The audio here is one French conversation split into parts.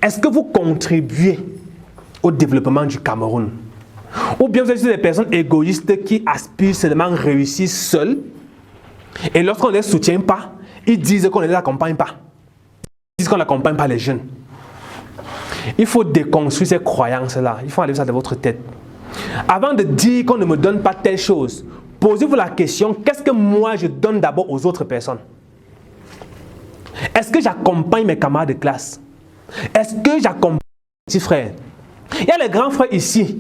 Est-ce que vous contribuez au développement du Cameroun? Ou bien vous êtes des personnes égoïstes qui aspirent seulement à réussir seules et lorsqu'on ne les soutient pas, ils disent qu'on ne les accompagne pas. Ils disent qu'on n'accompagne pas les jeunes. Il faut déconstruire ces croyances-là. Il faut enlever ça de votre tête. Avant de dire qu'on ne me donne pas telle chose, posez-vous la question, qu'est-ce que moi je donne d'abord aux autres personnes? Est-ce que j'accompagne mes camarades de classe? Est-ce que j'accompagne mes petits frères? Il y a les grands frères ici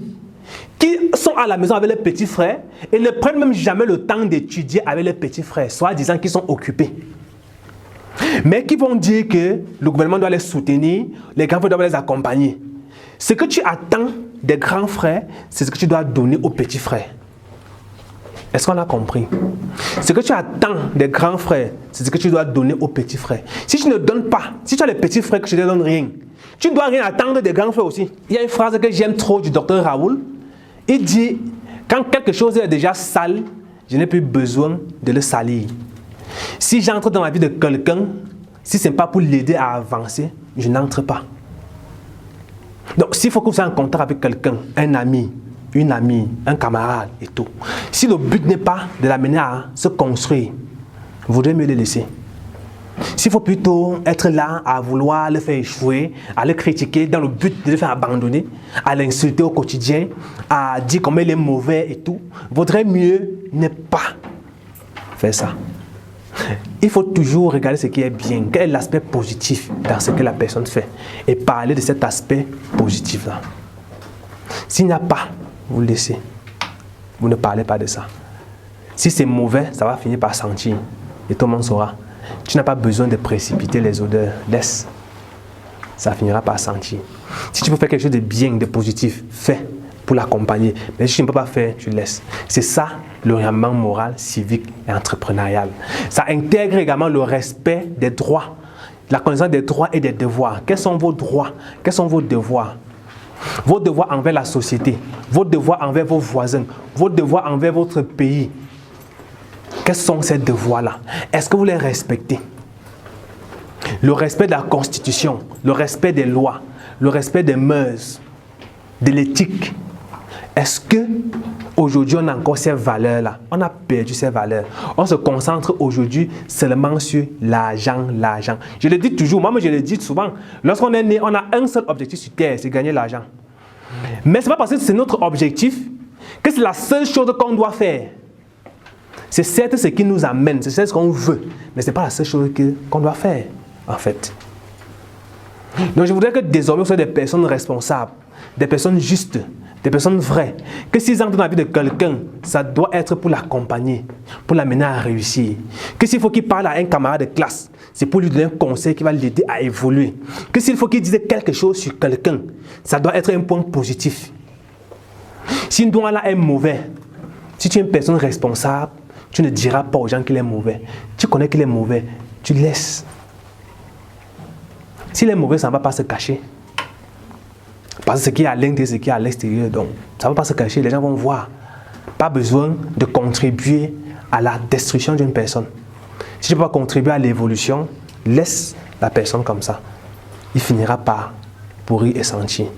qui sont à la maison avec les petits frères et ne prennent même jamais le temps d'étudier avec les petits frères, soit disant qu'ils sont occupés. Mais qui vont dire que le gouvernement doit les soutenir, les grands frères doivent les accompagner. Ce que tu attends des grands frères, c'est ce que tu dois donner aux petits frères. Est-ce qu'on a compris? Ce que tu attends des grands frères, c'est ce que tu dois donner aux petits frères. Si tu ne donnes pas, si tu as les petits frères que je ne te donne rien, tu ne dois rien attendre des grands frères aussi. Il y a une phrase que j'aime trop du docteur Raoul. Il dit, quand quelque chose est déjà sale, je n'ai plus besoin de le salir. Si j'entre dans la vie de quelqu'un, si ce n'est pas pour l'aider à avancer, je n'entre pas. Donc, s'il faut que vous soyez en contact avec quelqu'un, un ami, une amie, un camarade et tout, si le but n'est pas de l'amener à se construire, vous voudrez mieux le laisser. S'il faut plutôt être là à vouloir le faire échouer, à le critiquer dans le but de le faire abandonner, à l'insulter au quotidien, à dire comment il est mauvais et tout, vaudrait mieux ne pas faire ça. Il faut toujours regarder ce qui est bien, quel est l'aspect positif dans ce que la personne fait et parler de cet aspect positif-là. S'il n'y a pas, vous le laissez. Vous ne parlez pas de ça. Si c'est mauvais, ça va finir par sentir et tout le monde saura. Tu n'as pas besoin de précipiter les odeurs. Laisse. Ça finira par sentir. Si tu peux faire quelque chose de bien, de positif, fais pour l'accompagner. Mais si tu ne peux pas faire, tu laisses. C'est ça l'orientement moral, civique et entrepreneurial. Ça intègre également le respect des droits, la connaissance des droits et des devoirs. Quels sont vos droits? Quels sont vos devoirs? Vos devoirs envers la société, vos devoirs envers vos voisins, vos devoirs envers votre pays. Quels sont ces devoirs-là? Est-ce que vous les respectez? Le respect de la Constitution, le respect des lois, le respect des mœurs, de l'éthique. Est-ce que aujourd'hui on a encore ces valeurs-là? On a perdu ces valeurs. On se concentre aujourd'hui seulement sur l'argent, l'argent. Je le dis toujours, moi je le dis souvent. Lorsqu'on est né, on a un seul objectif sur terre, c'est gagner l'argent. Mais ce n'est pas parce que c'est notre objectif que c'est la seule chose qu'on doit faire. C'est certes ce qui nous amène, c'est ce qu'on veut, mais ce n'est pas la seule chose qu'on doit faire, en fait. Donc je voudrais que désormais vous soyez des personnes responsables, des personnes justes, des personnes vraies. Que s'ils entrent dans la vie de quelqu'un, ça doit être pour l'accompagner, pour l'amener à réussir. Que s'il faut qu'il parle à un camarade de classe, c'est pour lui donner un conseil qui va l'aider à évoluer. Que s'il faut qu'il dise quelque chose sur quelqu'un, ça doit être un point positif. Si une doigt là est mauvais, si tu es une personne responsable, tu ne diras pas aux gens qu'il est mauvais. Tu connais qu'il est mauvais, tu laisses. S'il est mauvais, ça ne va pas se cacher. Parce que ce qui est à l'intérieur, c'est ce qui est à l'extérieur. Donc, ça ne va pas se cacher, les gens vont voir. Pas besoin de contribuer à la destruction d'une personne. Si tu ne peux pas contribuer à l'évolution, laisse la personne comme ça. Il finira par pourrir et sentir.